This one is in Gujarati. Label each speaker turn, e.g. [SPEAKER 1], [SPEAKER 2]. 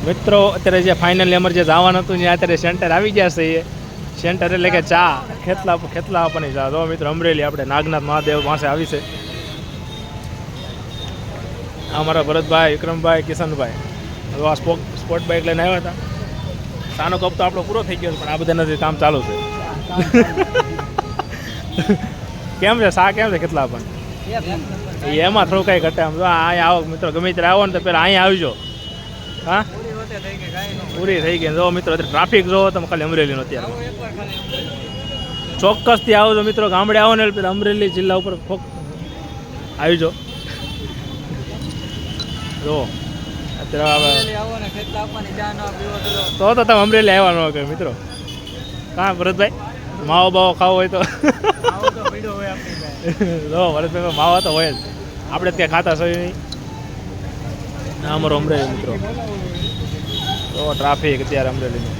[SPEAKER 1] મિત્રો અત્યારે જે ફાઇનલી અમારે જે જવાનું હતું ત્યાં અત્યારે સેન્ટર આવી ગયા છે. એ સેન્ટર એટલે કે ચા ખેતલા આપવાની ચા. જો મિત્રો અમરેલી આપણે નાગનાથ મહાદેવ પાસે આવી છે. અમારા ભરતભાઈ, વિક્રમભાઈ, કિશનભાઈ આ સ્પોર્ટ બાઇક લઈને આવ્યા હતા. ચાનો કપ તો આપણો પૂરો થઈ ગયો પણ આ બધા નથી, કામ ચાલુ છે. કેમ છે શા? કેમ છે કેટલા પણ એમાં થોડું કાંઈ ઘટે આમ. જો અહીંયા આવો મિત્રો, ગમે ત્યારે આવો ને તો પહેલાં અહીંયા આવજો. હા પૂરી થઈ ગઈ. જો મિત્રો ટ્રાફિક જોવો તમે ખાલી અમરેલીનો અત્યારે. ચોક્કસથી આવો તો મિત્રો, ગામડે આવો ને પેલા અમરેલી જિલ્લા ઉપર આવીજો. જો અત્યારે તો તમે અમરેલી આવવાનો કે મિત્રો. હા ભરતભાઈ, માવો બાવો ખાવો હોય તો જો ભરતભાઈ માવો તો હોય જ, આપણે જ ક્યાં ખાતા સોય નહીં. અમારો અમરેલી મિત્રો, તો ટ્રાફિક અત્યારે અમરેલીનું.